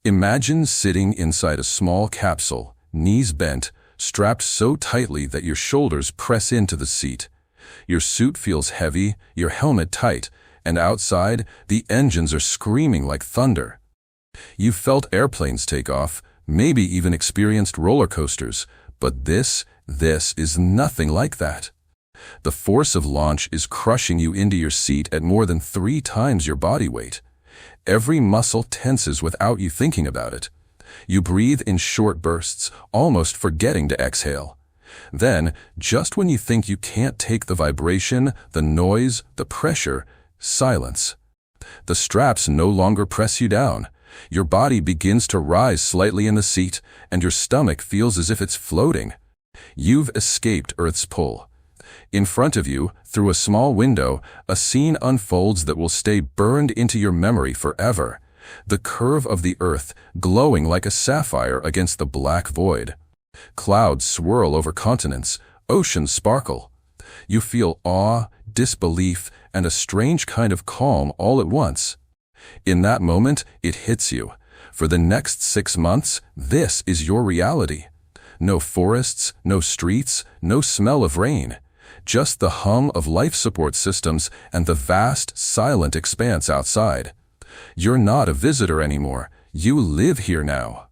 Imagine sitting inside a small capsule, knees bent, strapped so tightly that your shoulders press into the seat. Your suit feels heavy, your helmet tight, and outside, the engines are screaming like thunder. You've felt airplanes take off, maybe even experienced roller coasters, but this is nothing like that. The force of launch is crushing you into your seat at more than 3 times your body weight. Every muscle tenses without you thinking about it. You breathe in short bursts, almost forgetting to exhale. Then, just when you think you can't take the vibration, the noise, the pressure, silence. The straps no longer press you down. Your body begins to rise slightly in the seat, and your stomach feels as if it's floating. You've escaped Earth's pull. In front of you, through a small window, a scene unfolds that will stay burned into your memory forever. The curve of the Earth, glowing like a sapphire against the black void. Clouds swirl over continents, oceans sparkle. You feel awe, disbelief, and a strange kind of calm all at once. In that moment, it hits you. For the next 6 months, this is your reality. No forests, no streets, no smell of rain. Just the hum of life support systems and the vast, silent expanse outside. You're not a visitor anymore. You live here now.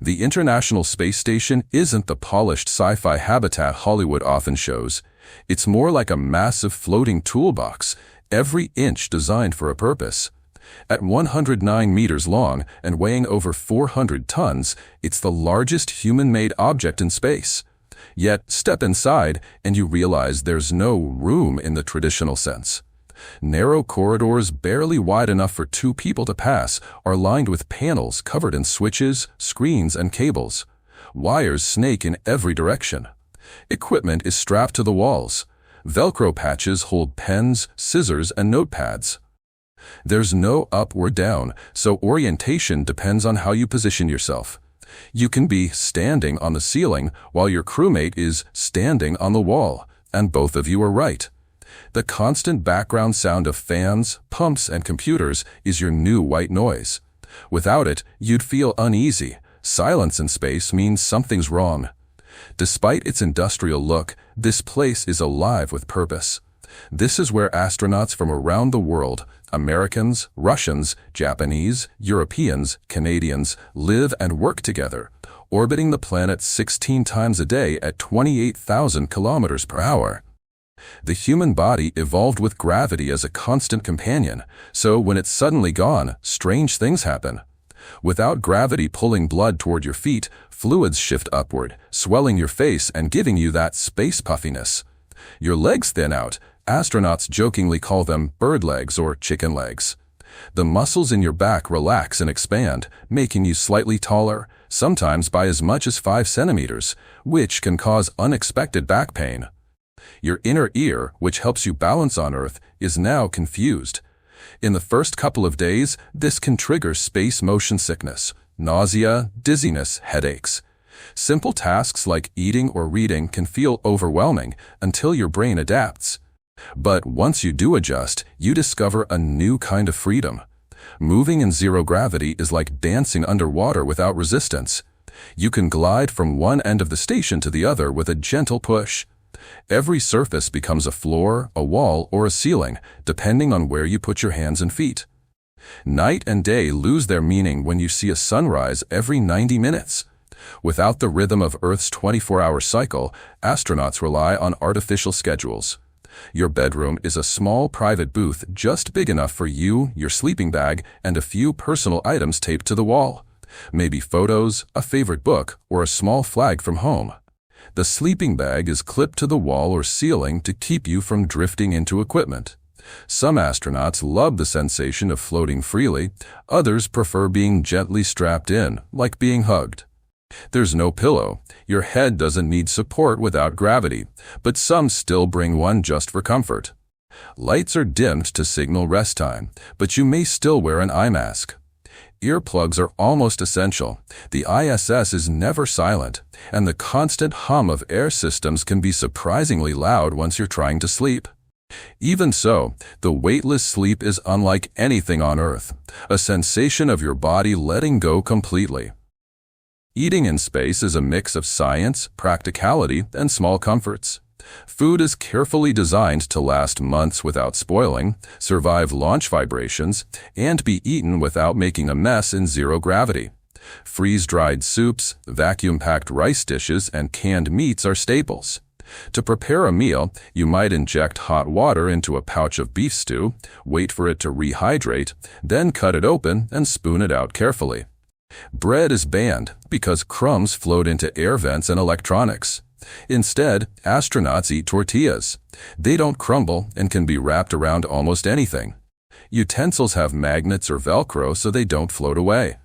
The International Space Station isn't the polished sci-fi habitat Hollywood often shows. It's more like a massive floating toolbox, every inch designed for a purpose. At 109 meters long and weighing over 400 tons, it's the largest human-made object in space. Yet, step inside and you realize there's no room in the traditional sense. Narrow corridors barely wide enough for 2 people to pass are lined with panels covered in switches, screens, and cables. Wires snake in every direction. Equipment is strapped to the walls. Velcro patches hold pens, scissors, and notepads. There's no up or down, so orientation depends on how you position yourself. You can be standing on the ceiling while your crewmate is standing on the wall, and both of you are right. The constant background sound of fans, pumps, and computers is your new white noise. Without it, you'd feel uneasy. Silence in space means something's wrong. Despite its industrial look, this place is alive with purpose. This is where astronauts from around the world, Americans, Russians, Japanese, Europeans, Canadians, live and work together, orbiting the planet 16 times a day at 28,000 kilometers per hour. The human body evolved with gravity as a constant companion, so when it's suddenly gone, strange things happen. Without gravity pulling blood toward your feet, fluids shift upward, swelling your face and giving you that space puffiness. Your legs thin out. Astronauts jokingly call them bird legs or chicken legs. The muscles in your back relax and expand, making you slightly taller, sometimes by as much as 5 centimeters, which can cause unexpected back pain. Your inner ear, which helps you balance on Earth, is now confused. In the first couple of days, this can trigger space motion sickness, nausea, dizziness, headaches. Simple tasks like eating or reading can feel overwhelming until your brain adapts. But once you do adjust, you discover a new kind of freedom. Moving in zero gravity is like dancing underwater without resistance. You can glide from one end of the station to the other with a gentle push. Every surface becomes a floor, a wall, or a ceiling, depending on where you put your hands and feet. Night and day lose their meaning when you see a sunrise every 90 minutes. Without the rhythm of Earth's 24-hour cycle, astronauts rely on artificial schedules. Your bedroom is a small private booth just big enough for you, your sleeping bag, and a few personal items taped to the wall. Maybe photos, a favorite book, or a small flag from home. The sleeping bag is clipped to the wall or ceiling to keep you from drifting into equipment. Some astronauts love the sensation of floating freely. Others prefer being gently strapped in, like being hugged. There's no pillow. Your head doesn't need support without gravity, but some still bring one just for comfort. Lights are dimmed to signal rest time, but you may still wear an eye mask. Earplugs are almost essential. The ISS is never silent, and the constant hum of air systems can be surprisingly loud once you're trying to sleep. Even so, the weightless sleep is unlike anything on Earth, a sensation of your body letting go completely. Eating in space is a mix of science, practicality, and small comforts. Food is carefully designed to last months without spoiling, survive launch vibrations, and be eaten without making a mess in zero gravity. Freeze-dried soups, vacuum-packed rice dishes, and canned meats are staples. To prepare a meal, you might inject hot water into a pouch of beef stew, wait for it to rehydrate, then cut it open and spoon it out carefully. Bread is banned because crumbs float into air vents and electronics. Instead, astronauts eat tortillas. They don't crumble and can be wrapped around almost anything. Utensils have magnets or Velcro so they don't float away.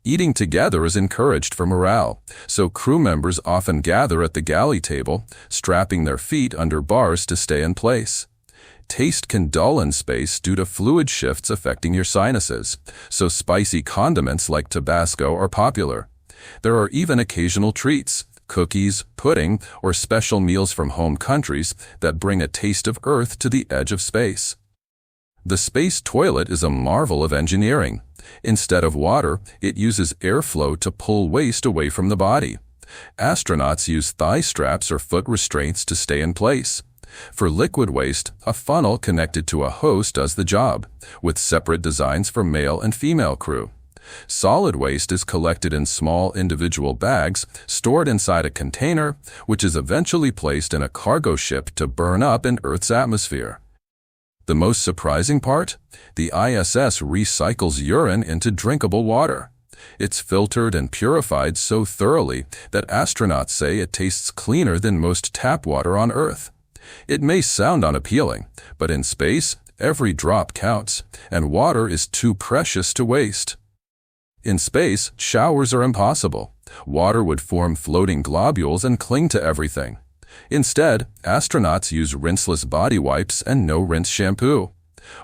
Eating together is encouraged for morale, so crew members often gather at the galley table, strapping their feet under bars to stay in place. Taste can dull in space due to fluid shifts affecting your sinuses, so spicy condiments like Tabasco are popular. There are even occasional treats, cookies, pudding, or special meals from home countries that bring a taste of Earth to the edge of space. The space toilet is a marvel of engineering. Instead of water, it uses airflow to pull waste away from the body. Astronauts use thigh straps or foot restraints to stay in place. For liquid waste, a funnel connected to a hose does the job, with separate designs for male and female crew. Solid waste is collected in small individual bags, stored inside a container, which is eventually placed in a cargo ship to burn up in Earth's atmosphere. The most surprising part? The ISS recycles urine into drinkable water. It's filtered and purified so thoroughly that astronauts say it tastes cleaner than most tap water on Earth. It may sound unappealing, but in space, every drop counts, and water is too precious to waste. In space, showers are impossible. Water would form floating globules and cling to everything. Instead, astronauts use rinseless body wipes and no-rinse shampoo.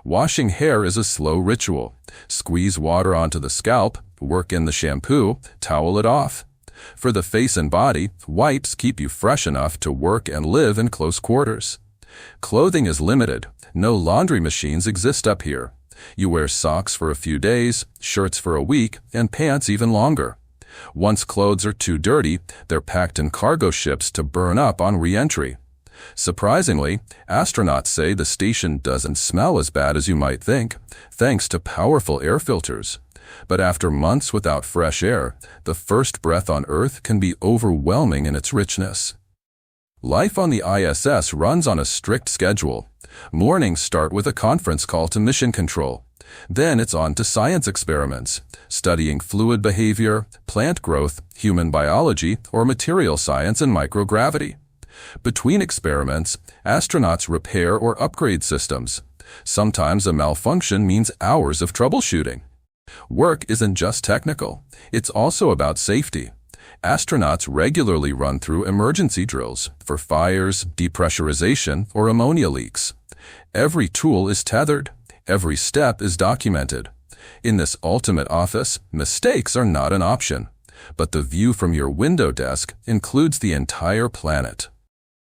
Washing hair is a slow ritual. Squeeze water onto the scalp, work in the shampoo, towel it off. For the face and body, wipes keep you fresh enough to work and live in close quarters. Clothing is limited. No laundry machines exist up here. You wear socks for a few days, shirts for a week, and pants even longer. Once clothes are too dirty, they're packed in cargo ships to burn up on re-entry. Surprisingly, astronauts say the station doesn't smell as bad as you might think, thanks to powerful air filters. But after months without fresh air, the first breath on Earth can be overwhelming in its richness. Life on the ISS runs on a strict schedule. Mornings start with a conference call to mission control. Then it's on to science experiments, studying fluid behavior, plant growth, human biology, or material science and microgravity. Between experiments, astronauts repair or upgrade systems. Sometimes a malfunction means hours of troubleshooting. Work isn't just technical, it's also about safety. Astronauts regularly run through emergency drills for fires, depressurization, or ammonia leaks. Every tool is tethered. Every step is documented. In this ultimate office, mistakes are not an option, but the view from your window desk includes the entire planet.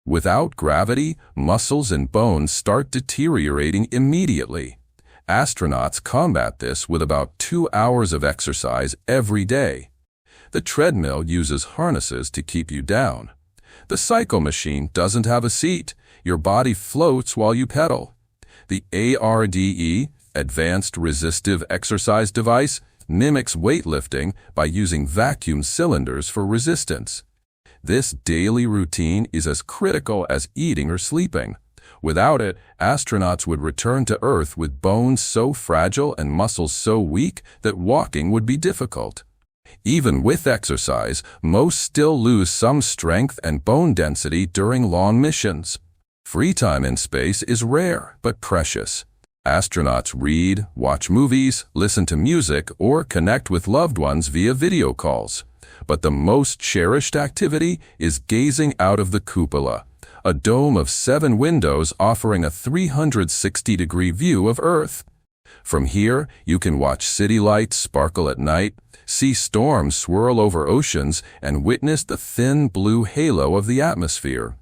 Without gravity, muscles and bones start deteriorating immediately. Astronauts combat this with about 2 hours of exercise every day. The treadmill uses harnesses to keep you down. The cycle machine doesn't have a seat. Your body floats while you pedal. The ARDE, Advanced Resistive Exercise Device, mimics weightlifting by using vacuum cylinders for resistance. This daily routine is as critical as eating or sleeping. Without it, astronauts would return to Earth with bones so fragile and muscles so weak that walking would be difficult. Even with exercise, most still lose some strength and bone density during long missions. Free time in space is rare but precious. Astronauts read, watch movies, listen to music, or connect with loved ones via video calls. But the most cherished activity is gazing out of the cupola, a dome of 7 windows offering a 360-degree view of Earth. From here, you can watch city lights sparkle at night, see storms swirl over oceans, and witness the thin blue halo of the atmosphere.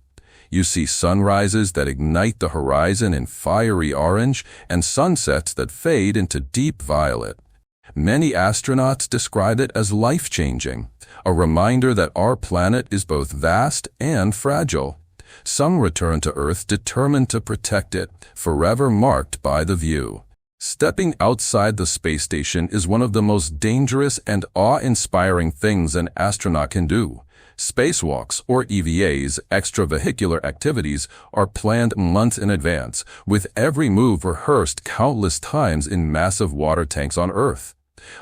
You see sunrises that ignite the horizon in fiery orange and sunsets that fade into deep violet. Many astronauts describe it as life-changing, a reminder that our planet is both vast and fragile. Some return to Earth determined to protect it, forever marked by the view. Stepping outside the space station is one of the most dangerous and awe-inspiring things an astronaut can do. Spacewalks, or EVAs, extravehicular activities, are planned months in advance, with every move rehearsed countless times in massive water tanks on Earth.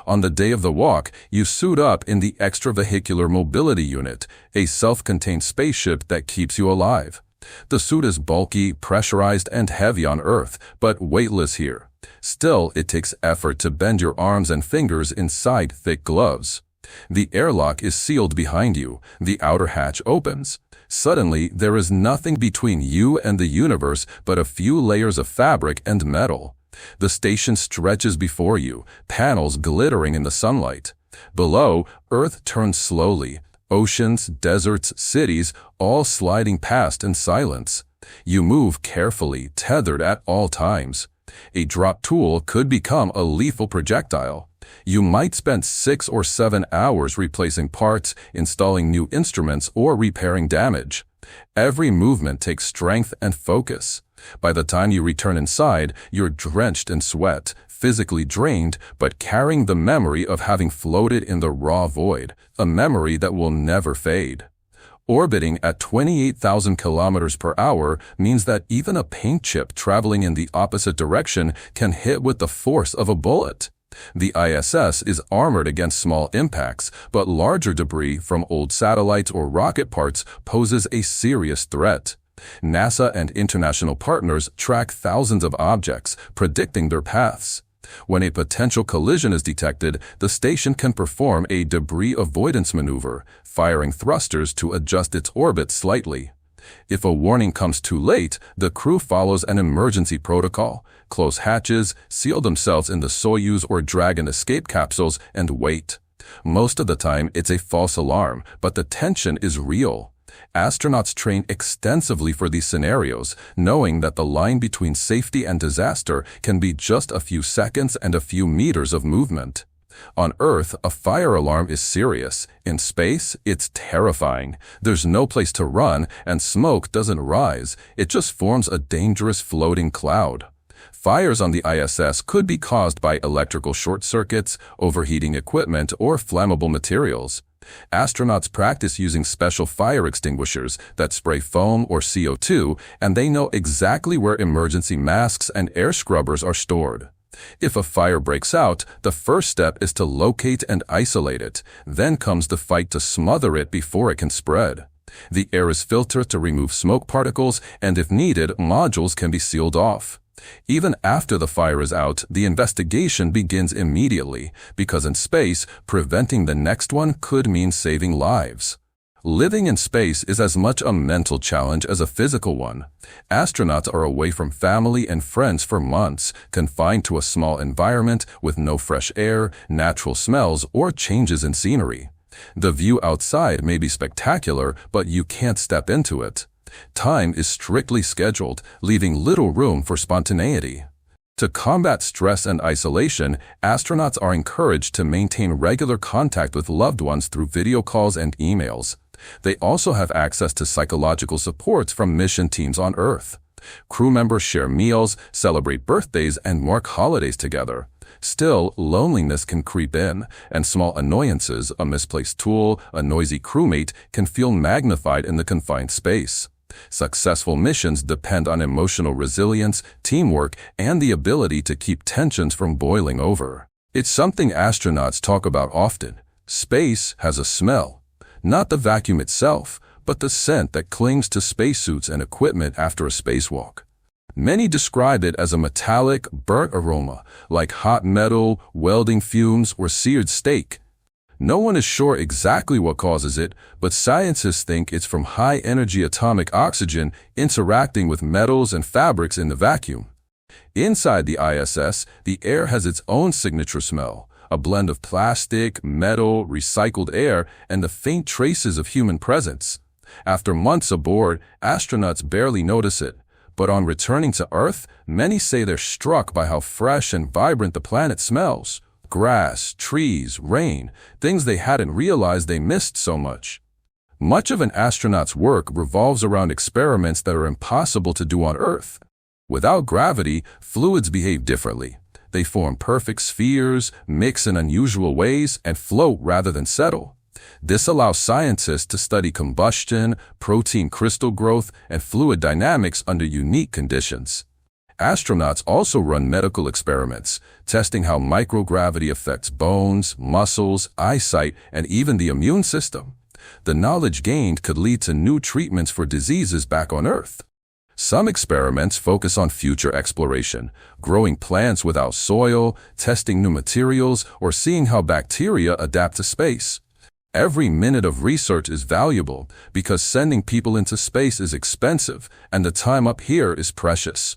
On the day of the walk, you suit up in the Extravehicular Mobility Unit, a self-contained spaceship that keeps you alive. The suit is bulky, pressurized, and heavy on Earth, but weightless here. Still, it takes effort to bend your arms and fingers inside thick gloves. The airlock is sealed behind you. The outer hatch opens. Suddenly, there is nothing between you and the universe but a few layers of fabric and metal. The station stretches before you, panels glittering in the sunlight. Below, Earth turns slowly. Oceans, deserts, cities, all sliding past in silence. You move carefully, tethered at all times. A drop tool could become a lethal projectile. You might spend 6 or 7 hours replacing parts, installing new instruments, or repairing damage. Every movement takes strength and focus. By the time you return inside, you're drenched in sweat, physically drained, but carrying the memory of having floated in the raw void, a memory that will never fade. Orbiting at 28,000 kilometers per hour means that even a paint chip traveling in the opposite direction can hit with the force of a bullet. The ISS is armored against small impacts, but larger debris from old satellites or rocket parts poses a serious threat. NASA and international partners track thousands of objects, predicting their paths. When a potential collision is detected, the station can perform a debris avoidance maneuver, firing thrusters to adjust its orbit slightly. If a warning comes too late, the crew follows an emergency protocol, close hatches, seal themselves in the Soyuz or Dragon escape capsules, and wait. Most of the time, it's a false alarm, but the tension is real. Astronauts train extensively for these scenarios, knowing that the line between safety and disaster can be just a few seconds and a few meters of movement. On Earth, a fire alarm is serious. In space, it's terrifying. There's no place to run, and smoke doesn't rise. It just forms a dangerous floating cloud. Fires on the ISS could be caused by electrical short circuits, overheating equipment, or flammable materials. Astronauts practice using special fire extinguishers that spray foam or CO2, and they know exactly where emergency masks and air scrubbers are stored. If a fire breaks out, the first step is to locate and isolate it. Then comes the fight to smother it before it can spread. The air is filtered to remove smoke particles, and if needed, modules can be sealed off. Even after the fire is out, the investigation begins immediately, because in space, preventing the next one could mean saving lives. Living in space is as much a mental challenge as a physical one. Astronauts are away from family and friends for months, confined to a small environment with no fresh air, natural smells, or changes in scenery. The view outside may be spectacular, but you can't step into it. Time is strictly scheduled, leaving little room for spontaneity. To combat stress and isolation, astronauts are encouraged to maintain regular contact with loved ones through video calls and emails. They also have access to psychological supports from mission teams on Earth. Crew members share meals, celebrate birthdays, and mark holidays together. Still, loneliness can creep in, and small annoyances, a misplaced tool, a noisy crewmate, can feel magnified in the confined space. Successful missions depend on emotional resilience, teamwork, and the ability to keep tensions from boiling over. It's something astronauts talk about often. Space has a smell. Not the vacuum itself, but the scent that clings to spacesuits and equipment after a spacewalk. Many describe it as a metallic, burnt aroma, like hot metal, welding fumes, or seared steak. No one is sure exactly what causes it, but scientists think it's from high-energy atomic oxygen interacting with metals and fabrics in the vacuum. Inside the ISS, the air has its own signature smell, a blend of plastic, metal, recycled air, and the faint traces of human presence. After months aboard, astronauts barely notice it, but on returning to Earth, many say they're struck by how fresh and vibrant the planet smells. Grass, trees, rain, things they hadn't realized they missed so much. Much of an astronaut's work revolves around experiments that are impossible to do on Earth. Without gravity, fluids behave differently. They form perfect spheres, mix in unusual ways, and float rather than settle. This allows scientists to study combustion, protein crystal growth, and fluid dynamics under unique conditions. Astronauts also run medical experiments, testing how microgravity affects bones, muscles, eyesight, and even the immune system. The knowledge gained could lead to new treatments for diseases back on Earth. Some experiments focus on future exploration, growing plants without soil, testing new materials, or seeing how bacteria adapt to space. Every minute of research is valuable because sending people into space is expensive and the time up here is precious.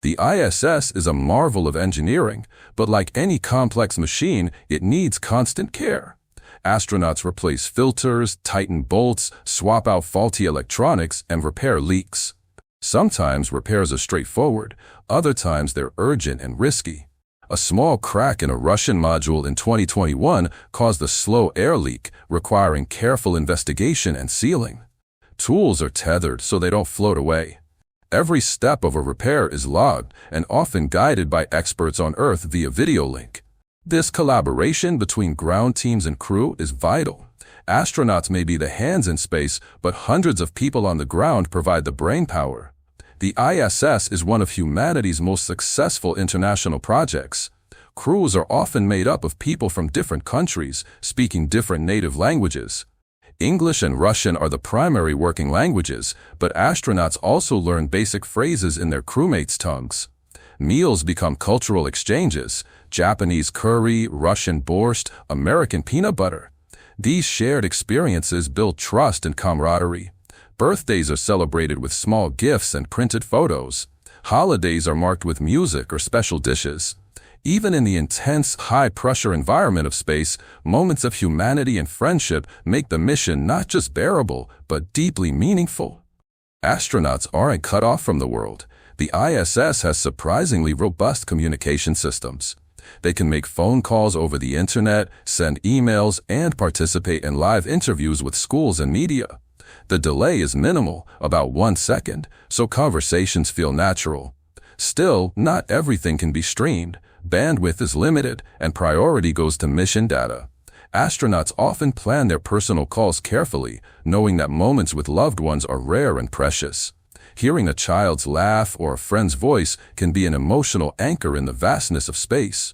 The ISS is a marvel of engineering, but like any complex machine, it needs constant care. Astronauts replace filters, tighten bolts, swap out faulty electronics, and repair leaks. Sometimes repairs are straightforward, other times they're urgent and risky. A small crack in a Russian module in 2021 caused a slow air leak, requiring careful investigation and sealing. Tools are tethered so they don't float away. Every step of a repair is logged and often guided by experts on Earth via video link. This collaboration between ground teams and crew is vital. Astronauts may be the hands in space, but hundreds of people on the ground provide the brainpower. The ISS is one of humanity's most successful international projects. Crews are often made up of people from different countries, speaking different native languages. English and Russian are the primary working languages, but astronauts also learn basic phrases in their crewmates' tongues. Meals become cultural exchanges: Japanese curry, Russian borscht, American peanut butter. These shared experiences build trust and camaraderie. Birthdays are celebrated with small gifts and printed photos. Holidays are marked with music or special dishes. Even in the intense, high-pressure environment of space, moments of humanity and friendship make the mission not just bearable, but deeply meaningful. Astronauts aren't cut off from the world. The ISS has surprisingly robust communication systems. They can make phone calls over the internet, send emails, and participate in live interviews with schools and media. The delay is minimal, about 1 second, so conversations feel natural. Still, not everything can be streamed. Bandwidth is limited, and priority goes to mission data. Astronauts often plan their personal calls carefully, knowing that moments with loved ones are rare and precious. Hearing a child's laugh or a friend's voice can be an emotional anchor in the vastness of space.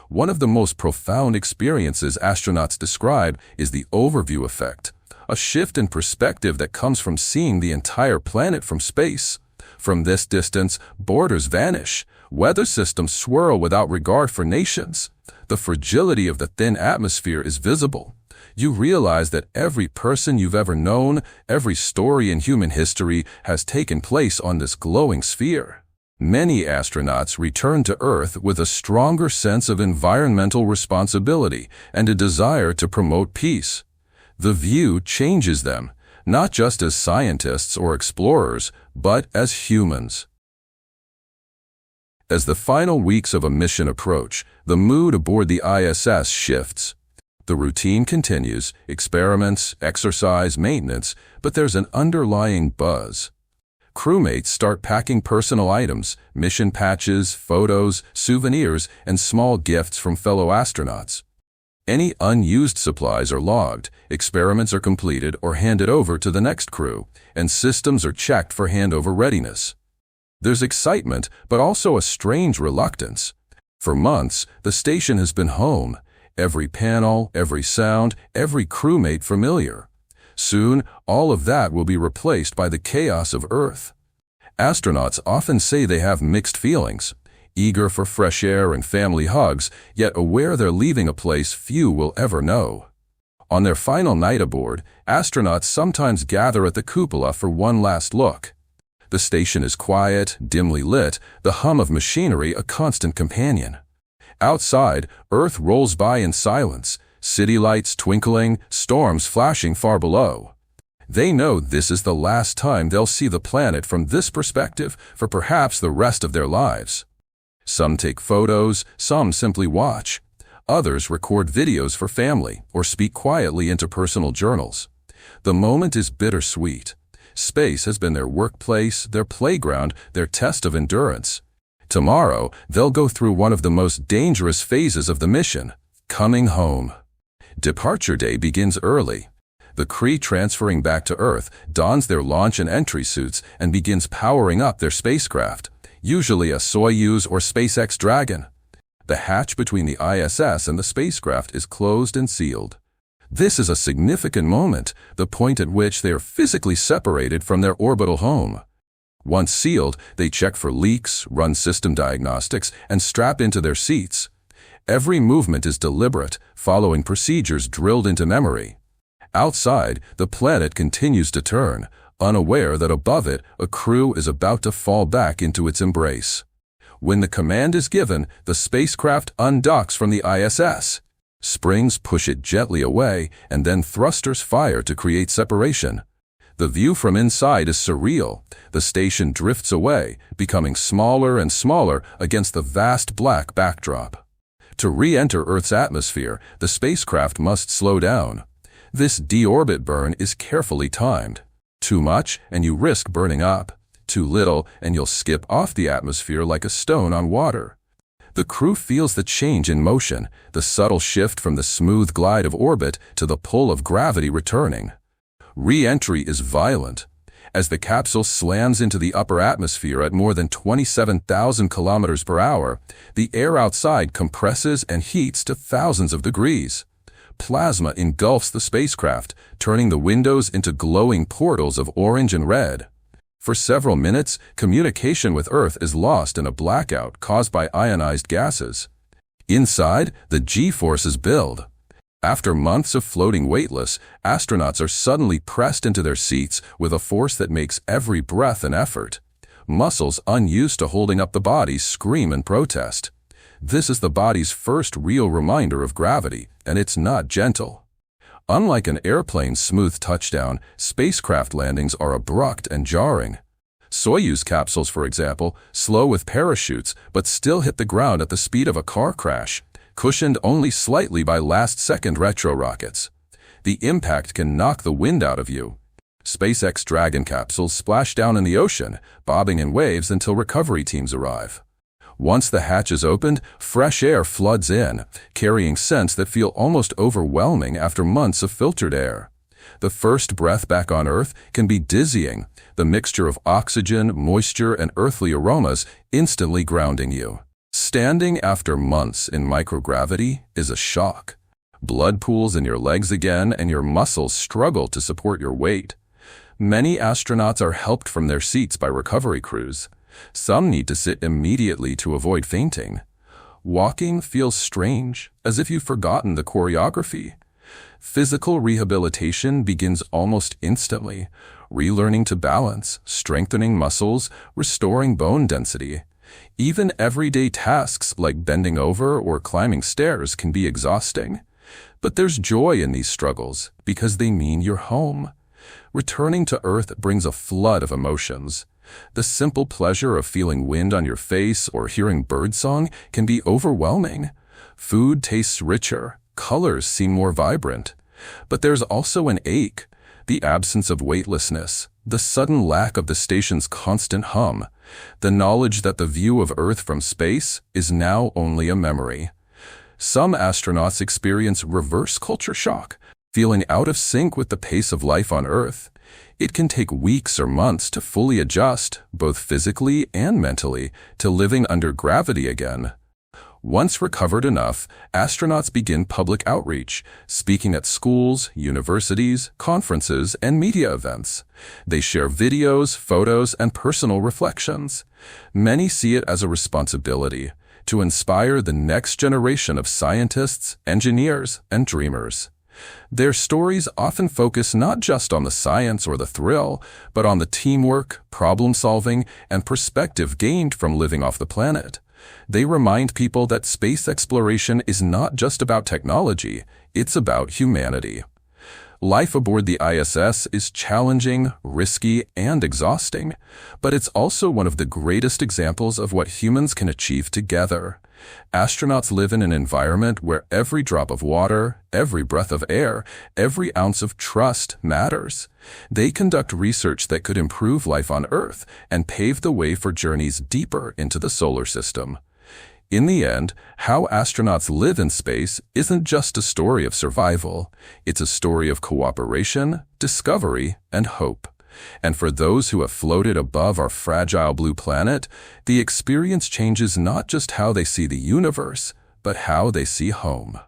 One of the most profound experiences astronauts describe is the overview effect, a shift in perspective that comes from seeing the entire planet from space. From this distance, borders vanish. Weather systems swirl without regard for nations. The fragility of the thin atmosphere is visible. You realize that every person you've ever known, every story in human history has taken place on this glowing sphere. Many astronauts return to Earth with a stronger sense of environmental responsibility and a desire to promote peace. The view changes them, not just as scientists or explorers, but as humans. As the final weeks of a mission approach, the mood aboard the ISS shifts. The routine continues: experiments, exercise, maintenance, but there's an underlying buzz. Crewmates start packing personal items, mission patches, photos, souvenirs, and small gifts from fellow astronauts. Any unused supplies are logged, experiments are completed or handed over to the next crew, and systems are checked for handover readiness. There's excitement, but also a strange reluctance. For months, the station has been home. Every panel, every sound, every crewmate familiar. Soon, all of that will be replaced by the chaos of Earth. Astronauts often say they have mixed feelings, eager for fresh air and family hugs, yet aware they're leaving a place few will ever know. On their final night aboard, astronauts sometimes gather at the cupola for one last look. The station is quiet, dimly lit, the hum of machinery a constant companion. Outside, Earth rolls by in silence, city lights twinkling, storms flashing far below. They know this is the last time they'll see the planet from this perspective for perhaps the rest of their lives. Some take photos, some simply watch. Others record videos for family or speak quietly into personal journals. The moment is bittersweet. Space has been their workplace, their playground, their test of endurance. Tomorrow, they'll go through one of the most dangerous phases of the mission, coming home. Departure day begins early. The crew transferring back to Earth dons their launch and entry suits and begins powering up their spacecraft, usually a Soyuz or SpaceX Dragon. The hatch between the ISS and the spacecraft is closed and sealed. This is a significant moment, the point at which they are physically separated from their orbital home. Once sealed, they check for leaks, run system diagnostics, and strap into their seats. Every movement is deliberate, following procedures drilled into memory. Outside, the planet continues to turn, unaware that above it, a crew is about to fall back into its embrace. When the command is given, the spacecraft undocks from the ISS. Springs push it gently away, and then thrusters fire to create separation. The view from inside is surreal. The station drifts away, becoming smaller and smaller against the vast black backdrop. To re-enter Earth's atmosphere, the spacecraft must slow down. This deorbit burn is carefully timed. Too much, and you risk burning up. Too little, and you'll skip off the atmosphere like a stone on water. The crew feels the change in motion, the subtle shift from the smooth glide of orbit to the pull of gravity returning. Re-entry is violent. As the capsule slams into the upper atmosphere at more than 27,000 kilometers per hour, the air outside compresses and heats to thousands of degrees. Plasma engulfs the spacecraft, turning the windows into glowing portals of orange and red. For several minutes, communication with Earth is lost in a blackout caused by ionized gases. Inside, the G-forces build. After months of floating weightless, astronauts are suddenly pressed into their seats with a force that makes every breath an effort. Muscles unused to holding up the body scream in protest. This is the body's first real reminder of gravity, and it's not gentle. Unlike an airplane's smooth touchdown, spacecraft landings are abrupt and jarring. Soyuz capsules, for example, slow with parachutes but still hit the ground at the speed of a car crash, cushioned only slightly by last-second retro rockets. The impact can knock the wind out of you. SpaceX Dragon capsules splash down in the ocean, bobbing in waves until recovery teams arrive. Once the hatch is opened, fresh air floods in, carrying scents that feel almost overwhelming after months of filtered air. The first breath back on Earth can be dizzying, the mixture of oxygen, moisture, and earthly aromas instantly grounding you. Standing after months in microgravity is a shock. Blood pools in your legs again, and your muscles struggle to support your weight. Many astronauts are helped from their seats by recovery crews. Some need to sit immediately to avoid fainting. Walking feels strange, as if you've forgotten the choreography. Physical rehabilitation begins almost instantly, relearning to balance, strengthening muscles, restoring bone density. Even everyday tasks like bending over or climbing stairs can be exhausting. But there's joy in these struggles because they mean you're home. Returning to Earth brings a flood of emotions. The simple pleasure of feeling wind on your face or hearing birdsong can be overwhelming. Food tastes richer, colors seem more vibrant. But there's also an ache, the absence of weightlessness, the sudden lack of the station's constant hum, the knowledge that the view of Earth from space is now only a memory. Some astronauts experience reverse culture shock, feeling out of sync with the pace of life on Earth. It can take weeks or months to fully adjust, both physically and mentally, to living under gravity again. Once recovered enough, astronauts begin public outreach, speaking at schools, universities, conferences, and media events. They share videos, photos, and personal reflections. Many see it as a responsibility to inspire the next generation of scientists, engineers, and dreamers. Their stories often focus not just on the science or the thrill, but on the teamwork, problem-solving, and perspective gained from living off the planet. They remind people that space exploration is not just about technology, it's about humanity. Life aboard the ISS is challenging, risky, and exhausting, but it's also one of the greatest examples of what humans can achieve together. Astronauts live in an environment where every drop of water, every breath of air, every ounce of trust matters. They conduct research that could improve life on Earth and pave the way for journeys deeper into the solar system. In the end, how astronauts live in space isn't just a story of survival. It's a story of cooperation, discovery, and hope. And for those who have floated above our fragile blue planet, the experience changes not just how they see the universe, but how they see home.